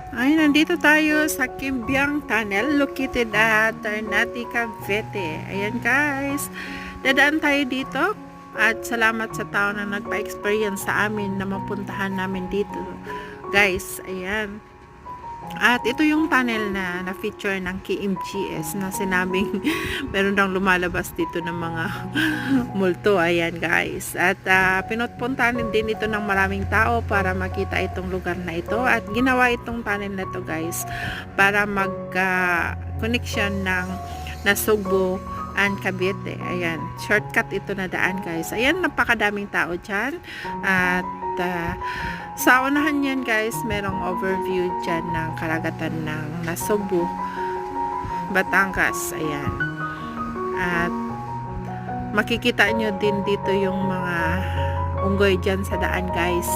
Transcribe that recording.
Ay, nandito tayo sa Kimbyang Tunnel located at Ternate, Cavite. Ayan guys, dadaan tayo dito at salamat sa tao na nagpa-experience sa amin na mapuntahan namin dito. Guys, ayan. At ito yung tunnel na feature ng KMGS na sinabing meron daw lumalabas dito ng mga multo. Ayan guys. At pinutpuntahan din ito ng maraming tao para makita itong lugar na ito. At ginawa itong tunnel na to guys para mag connection ng Nasugbo and Cavite. Ayan. Shortcut ito na daan guys. Ayan, napakadaming tao dyan. At sa unahan yan guys, merong overview dyan ng karagatan ng Nasugbo, Batangas. Ayan. At makikita nyo din dito yung mga unggoy dyan sa daan guys.